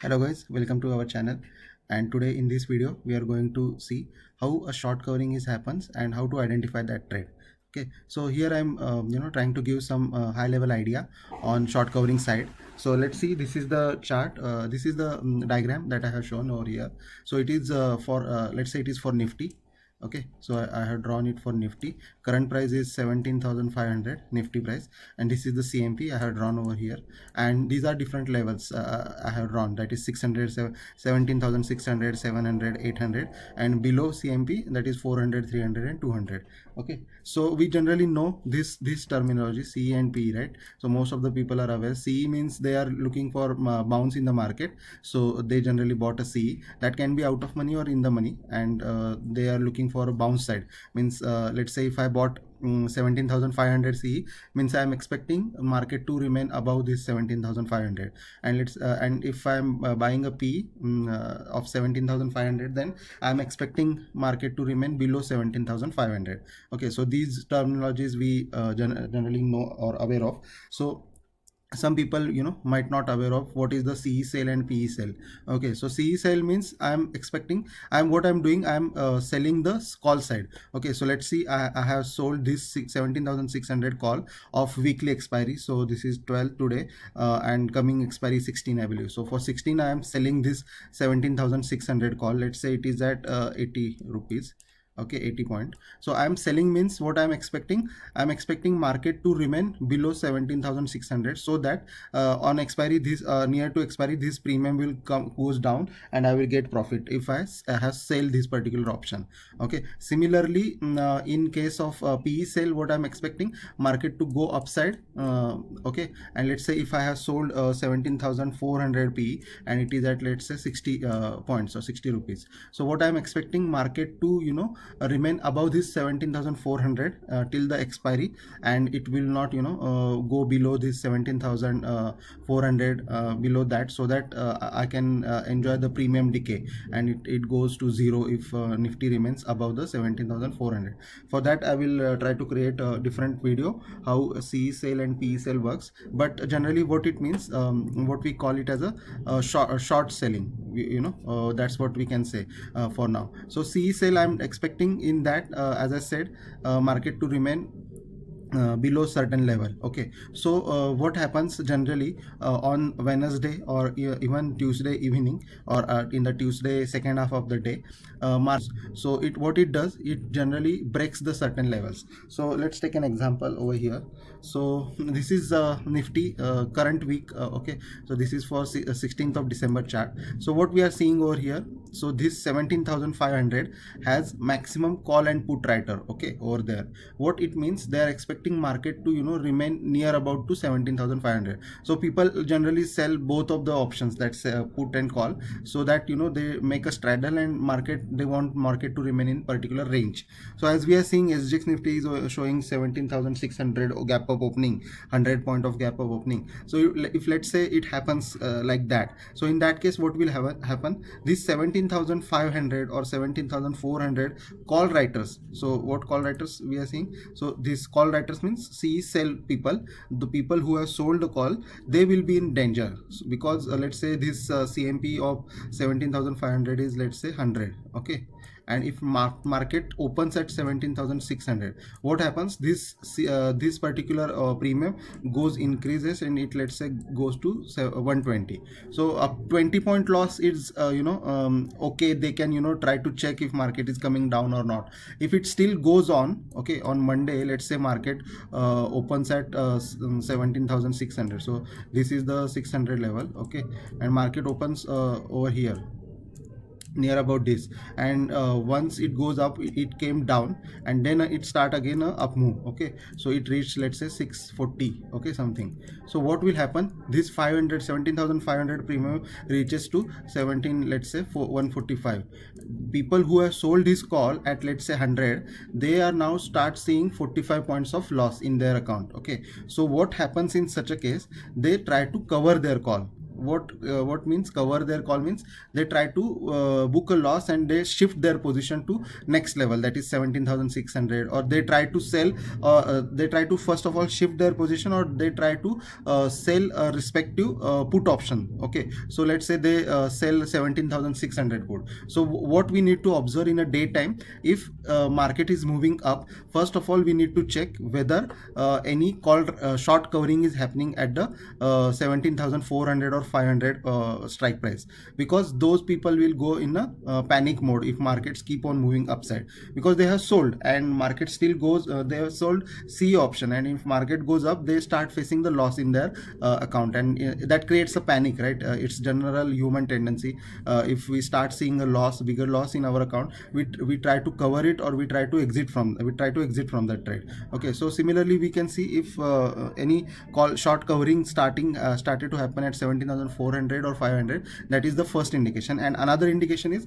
Hello guys, welcome to our channel, and today in this video we are going to see how a short covering is happens and how to identify that trade. Okay, so here I'm trying to give some high level idea on short covering side. So let's see, this is the chart, this is the diagram that I have shown over here. So it is for let's say it is for Nifty. Okay, so I have drawn it for Nifty. Current price is 17,500 Nifty price, and this is the CMP I have drawn over here, and these are different levels I have drawn, that is 600, 17,600, 700, 800, and below CMP that is 400, 300, and 200. Okay, so we generally know this terminology CE and PE, right? So most of the people are aware. CE means they are looking for bounce in the market, so they generally bought a CE. That can be out of money or in the money, and they are looking for a bounce side. Means let's say if I bought 17,500 CE, means I am expecting market to remain above this 17,500, and and if I am buying a P of 17,500, then I am expecting market to remain below 17,500. Okay, so these terminologies we generally know or aware of. So some people might not aware of what is the CE sale and PE sale. Okay, so CE sale means what I'm doing, I'm selling the call side. Okay, so let's see, I have sold this 17,600 call of weekly expiry. So this is 12 today, and coming expiry 16 I believe. So for 16 I am selling this 17,600 call. Let's say it is at 80 rupees. Okay, 80 point. So I'm selling means what I'm expecting market to remain below 17,600, so that on expiry, this near to expiry, this premium will goes down and I will get profit if I have sell this particular option. Okay, similarly, in case of PE sale, what I'm expecting market to go upside. Okay, and let's say if I have sold 17,400 PE and it is at, let's say, 60 points or 60 rupees. So what I'm expecting market to remain above this 17,400 till the expiry, and it will not go below this 17,400 below that, so that I can enjoy the premium decay, and it goes to zero if Nifty remains above the 17,400. For that I will try to create a different video how CE sale and PE sale works, but generally what it means, what we call it as a short selling, that's what we can say for now. So CE sale, I'm expecting in that, as I said, market to remain below certain level. Okay, so what happens generally on Wednesday or even Tuesday evening, or in the Tuesday second half of the day, March. So what it does, it generally breaks the certain levels. So let's take an example over here. So this is Nifty current week. Okay, so this is for 16th of December chart. So what we are seeing over here, so this 17,500 has maximum call and put writer. Okay, over there, what it means, they are expecting market to remain near about to 17,500. So people generally sell both of the options, that's put and call, so that they make a straddle, and they want market to remain in particular range. So as we are seeing, SGX Nifty is showing 17,600 gap up opening, 100 point of gap up opening. So if let's say it happens like that, so in that case what will happen, this 17,500 or 17,400 call writers. So what call writers we are seeing, so this call writers means CE sell people, the people who have sold the call, they will be in danger. So because let's say this CMP of 17,500 is, let's say, 100. Okay, and if market opens at 17,600, what happens, this particular premium increases, and it, let's say, goes to 120. So a 20 point loss is okay, they can try to check if market is coming down or not. If it still goes on, okay, on Monday, let's say market opens at 17,600. So this is the 600 level. Okay, and market opens over here near about this, and once it goes up, it came down, and then it start again a up move. Okay, so it reached, let's say, 640. Okay, something. So what will happen, this 17,500 premium reaches to 17, let's say, 145. People who have sold this call at, let's say, 100, they are now start seeing 45 points of loss in their account. Okay, so what happens in such a case, they try to cover their call. what means cover their call means they try to book a loss and they shift their position to next level, that is 17,600, or they try to sell, they try to first of all shift their position, or they try to sell a respective put option. Okay, so let's say they sell 17,600 put. So what we need to observe in a daytime, if market is moving up, first of all we need to check whether any call short covering is happening at the 17,400 or 500 strike price, because those people will go in a panic mode if markets keep on moving upside, because they have sold and market still goes, they have sold C option, and if market goes up they start facing the loss in their account, and that creates a panic, right? It's general human tendency. If we start seeing a loss, bigger loss in our account, we try to cover it, or we try to exit from that trade. Okay, so similarly we can see if any call short covering started to happen at 17,400 or 500, that is the first indication. And another indication is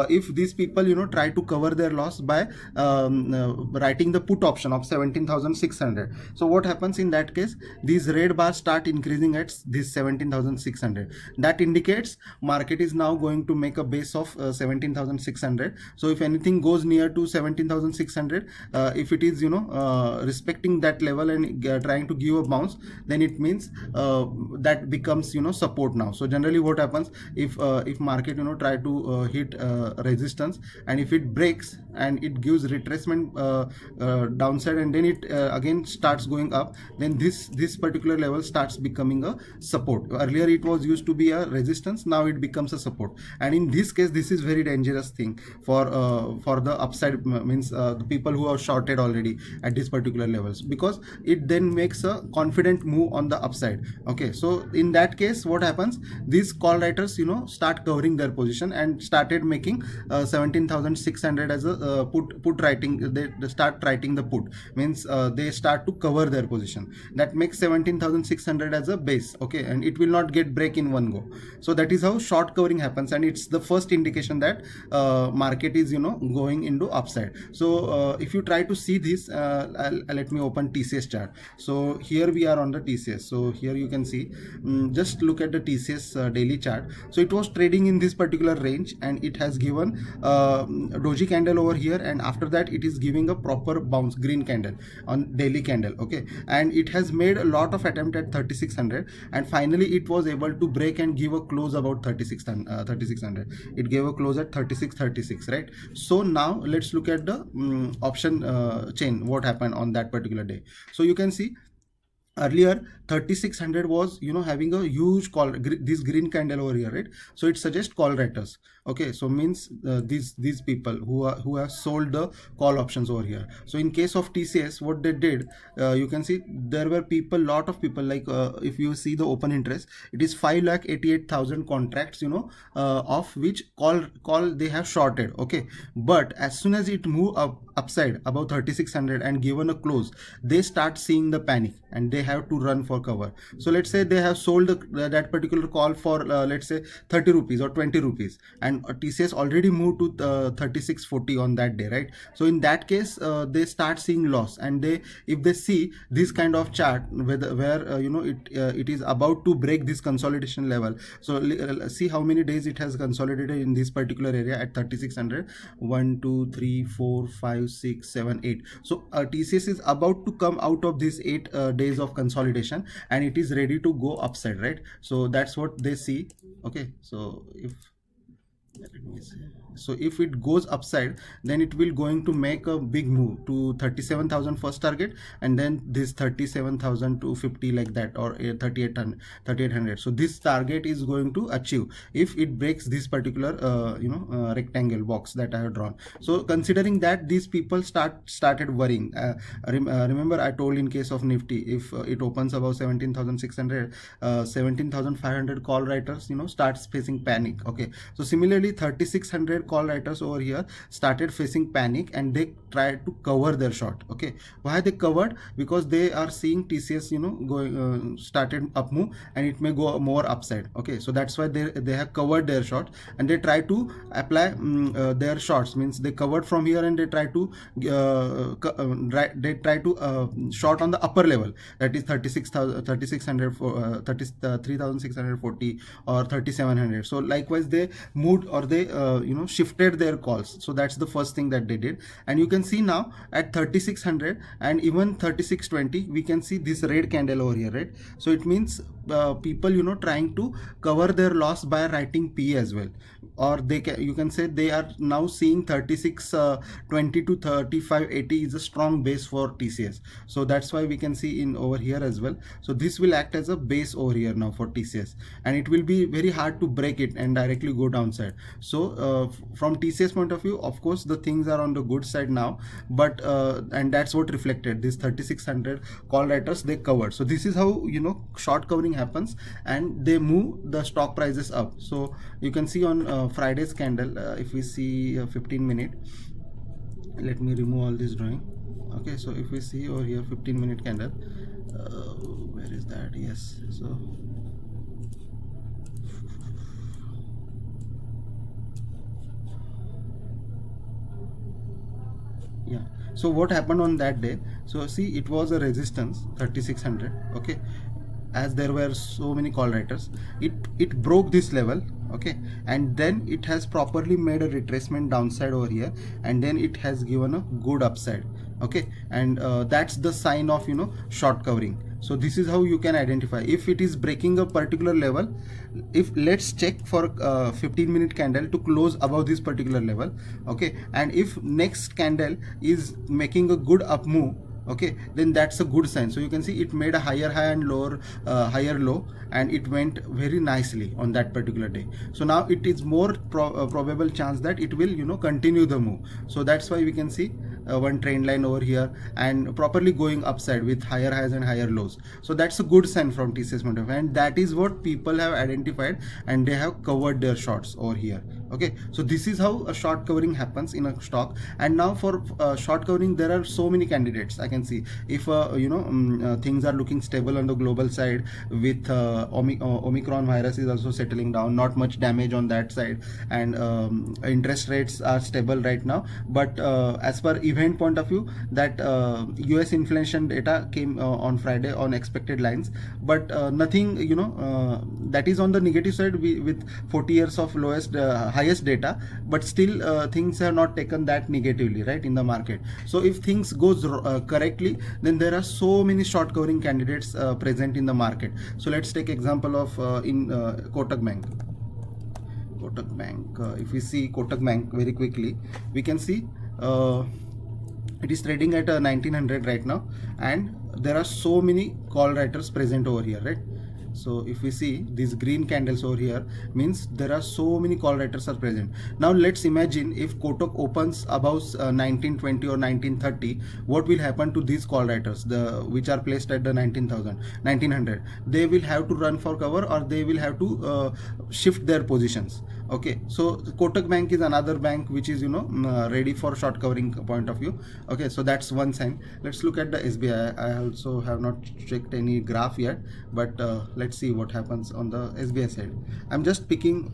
if these people try to cover their loss by writing the put option of 17,600. So what happens in that case, these red bars start increasing at this 17,600. That indicates market is now going to make a base of 17,600. So if anything goes near to 17,600, if it is respecting that level and trying to give a bounce, then it means that becomes support now. So generally what happens, if market try to hit resistance, and if it breaks and it gives retracement downside, and then it again starts going up, then this particular level starts becoming a support. Earlier it was used to be a resistance, now it becomes a support. And in this case this is very dangerous thing for the upside, means the people who are shorted already at these particular levels, because it then makes a confident move on the upside. Okay, so in that case what happens, these call writers start covering their position and started making 17,600 as a put writing. They start writing the put, means they start to cover their position. That makes 17,600 as a base. Okay, and it will not get break in one go. So that is how short covering happens, and it's the first indication that market is going into upside. So if you try to see this, let me open TCS chart. So here we are on the TCS. So here you can see, just look at the TCS daily chart. So it was trading in this particular range, and it has given doji candle over here, and after that it is giving a proper bounce, green candle on daily candle. Okay, and it has made a lot of attempt at 3,600, and finally it was able to break and give a close about 3,600. It gave a close at 3636, right? So now let's look at the option chain, what happened on that particular day. So you can see earlier 3,600 was having a huge call, this green candle over here, right? So it suggests call writers. Okay, so means these people who have sold the call options over here. So in case of TCS, what they did, you can see there were lot of people, like if you see the open interest, it is 5,88,000 contracts, of which call they have shorted. Okay, but as soon as it move upside above 3,600 and given a close, they start seeing the panic and they have to run for cover. So let's say they have sold that particular call for let's say 30 rupees or 20 rupees, and TCS already moved to 3640 on that day, right? So in that case they start seeing loss, and if they see this kind of chart where it is about to break this consolidation level. So see how many days it has consolidated in this particular area at 3,600. 1 2 3 4 5 6 7 8. So TCS is about to come out of these 8 days of consolidation, and it is ready to go upside, right? So that's what they see. Okay, so if it goes upside, then it will going to make a big move to 37,000 first target, and then this 37,250 like that, or 3,800. So this target is going to achieve if it breaks this particular rectangle box that I have drawn. So considering that, these people started worrying. Remember I told in case of Nifty, if it opens above 17,600, 17,500 call writers starts facing panic. Okay, so similarly 3,600 600 call writers over here started facing panic, and they tried to cover their short. Okay, why they covered? Because they are seeing TCS, going started up move, and it may go more upside. Okay, so that's why they have covered their short, and they try to apply their shorts, means they covered from here, and they try to short on the upper level, that is 36,000, 3600 for 33,640 or 3700. So likewise they moved, or they shifted their calls. So that's the first thing that they did, and you can see now at 3600 and even 3620 we can see this red candle over here, right? So it means people trying to cover their loss by writing P as well, or you can say they are now seeing 3620 to 3580 is a strong base for TCS. So that's why we can see in over here as well. So this will act as a base over here now for TCS, and it will be very hard to break it and directly go downside. So from TCS point of view, of course the things are on the good side now, but and that's what reflected this 3600 call writers they covered. So this is how short covering happens, and they move the stock prices up. So you can see on Friday's candle, if we see 15-minute, let me remove all this drawing. Okay, so if we see over here 15-minute candle, where is that? Yes, so yeah, so what happened on that day? So see, it was a resistance 3600. Okay, as there were so many call writers, it broke this level. Okay, and then it has properly made a retracement downside over here, and then it has given a good upside. Okay, and that's the sign of short covering. So this is how you can identify if it is breaking a particular level. If let's check for 15-minute candle to close above this particular level. Okay, and if next candle is making a good up move, okay, then that's a good sign. So you can see it made a higher high and lower higher low, and it went very nicely on that particular day. So now it is more probable chance that it will continue the move. So that's why we can see one trend line over here and properly going upside with higher highs and higher lows. So that's a good sign from TCS point of view, and that is what people have identified, and they have covered their shorts over here. Okay, so this is how a short covering happens in a stock. And now for short covering, there are so many candidates. I can see if things are looking stable on the global side, with Omicron virus is also settling down, not much damage on that side, and interest rates are stable right now. But as per event point of view, that US inflation data came on Friday on expected lines, but nothing that is on the negative side with 40 years of highest data, but still things have not taken that negatively, right, in the market. So if things goes correctly, then there are so many short covering candidates present in the market. So let's take example of in Kotak Bank. Kotak Bank, if we see Kotak Bank very quickly, we can see it is trading at 1900 right now, and there are so many call writers present over here, right? So if we see these green candles over here, means there are so many call writers are present. Now let's imagine if Kotak opens above 1920 or 1930, what will happen to these call writers, which are placed at the 1900? They will have to run for cover, or they will have to shift their positions. Okay, so Kotak Bank is another bank which is ready for short covering point of view. Okay, so that's one sign. Let's look at the SBI. I also have not checked any graph yet, but let's see what happens on the SBI side. I'm just picking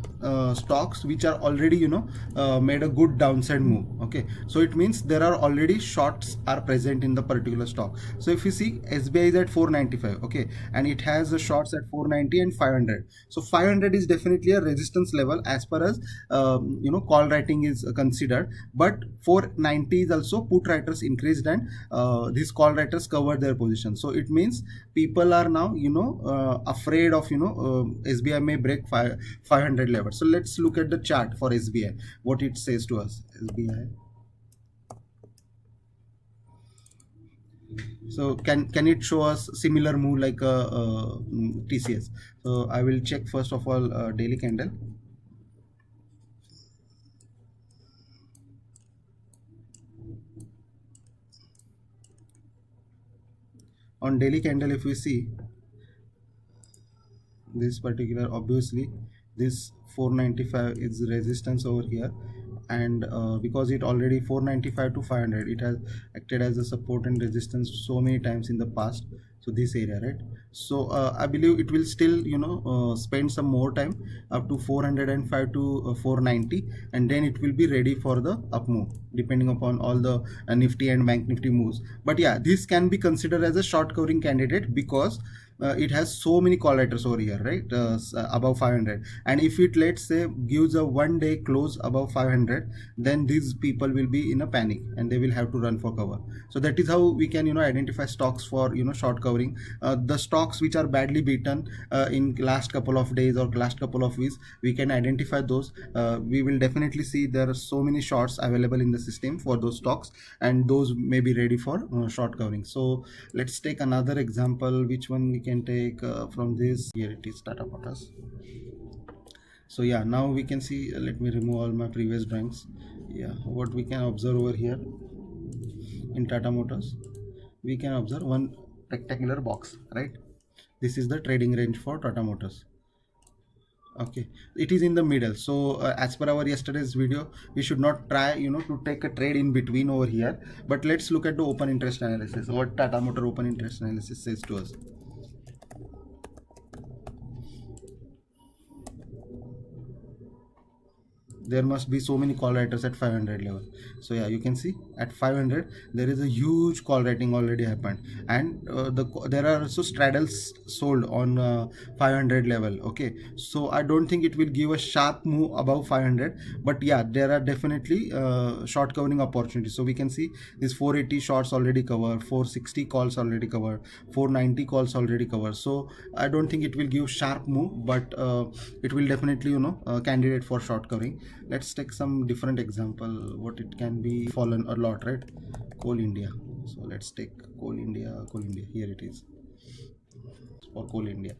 stocks which are already made a good downside move. Okay, so it means there are already shorts are present in the particular stock. So if you see, SBI is at 495, okay, and it has the shorts at 490 and 500. So 500 is definitely a resistance level as far as call writing is considered, but 490 is also put writers increased, and these call writers cover their position. So it means people are now afraid of SBI may break 500 level. So let's look at the chart for SBI, what it says to us. SBI, so can it show us similar move like TCS? So I will check first of all daily candle. On daily candle, if we see this particular, obviously this 495 is resistance over here, and because it already 495 to 500, it has acted as a support and resistance so many times in the past. So this area, right? So I believe it will still spend some more time up to 405 to 490, and then it will be ready for the up move depending upon all the Nifty and Bank Nifty moves. But yeah, this can be considered as a short covering candidate because it has so many call letters over here, right? Above 500, and if it, let's say, gives a one day close above 500, then these people will be in a panic and they will have to run for cover. So that is how we can identify stocks for short covering. The stocks which are badly beaten in last couple of days or last couple of weeks, we can identify those. We will definitely see there are so many shorts available in the system for those stocks, and those may be ready for short covering. So let's take another example. Which one we can take from this? Here it is, Tata Motors. So yeah, now we can see, let me remove all my previous drawings. Yeah, what we can observe over here in Tata Motors, we can observe one rectangular box, right? This is the trading range for Tata Motors. Okay, it is in the middle. So as per our yesterday's video, we should not try to take a trade in between over here, but let's look at the open interest analysis, what Tata Motor open interest analysis says to us. There must be so many call writers at 500 level. So yeah, you can see at 500 there is a huge call writing already happened, and there are also straddles sold on 500 level. Okay, so I don't think it will give a sharp move above 500, but yeah, there are definitely short covering opportunities. So we can see this 480 shorts already covered, 460 calls already covered, 490 calls already covered. So I don't think it will give sharp move, but it will definitely candidate for short covering. Let's take some different example what it can be fallen a lot, right? Coal India. So let's take Coal India. Here it is for Coal India.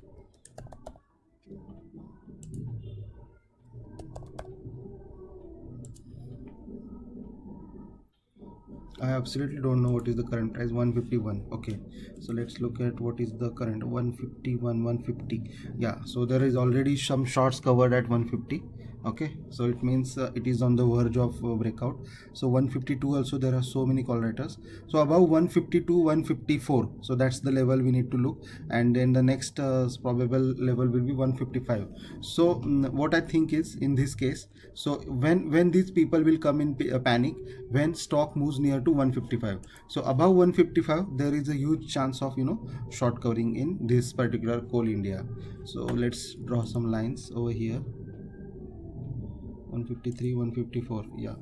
I absolutely don't know what is the current price. 151. Okay, so let's look at what is the current. 151, 150. Yeah, so there is already some shorts covered at 150. Okay, so it means it is on the verge of breakout. So 152 also, there are so many call writers. So above 152, 154, so that's the level we need to look, and then the next probable level will be 155. So what I think is, in this case, so when these people will come in panic when stock moves near to 155, so above 155 there is a huge chance of short covering in this particular Coal India. So let's draw some lines over here. 153, 154, yeah.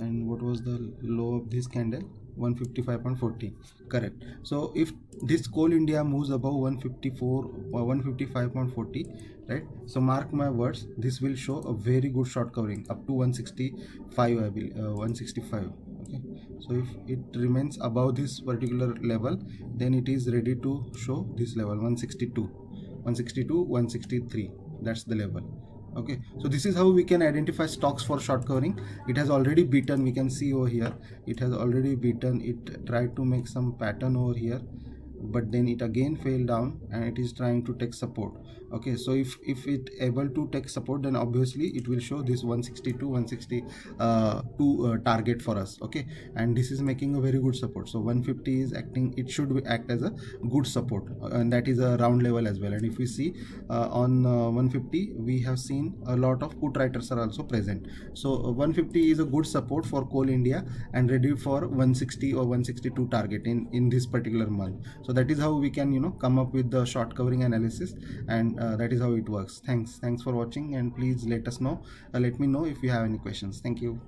And what was the low of this candle? 155.40, correct. So if this Coal India moves above 154 or 155.40, right, so mark my words, this will show a very good short covering up to 165, I believe, 165. Okay, so if it remains above this particular level, then it is ready to show this level, 162, 163, that's the level. Okay, so this is how we can identify stocks for short covering. It has already beaten, we can see over here, it has already beaten. It tried to make some pattern over here, but then it again fell down and it is trying to take support. Okay, so if it able to take support, then obviously it will show this 162, 162 target for us. Okay, and this is making a very good support. So 150 is acting, it should act as a good support, and that is a round level as well. And if we see on 150, we have seen a lot of put writers are also present. So 150 is a good support for Coal India and ready for 160 or 162 target in this particular month. So that is how we can come up with the short covering analysis, and that is how it works. Thanks for watching, and please let me know if you have any questions. Thank you.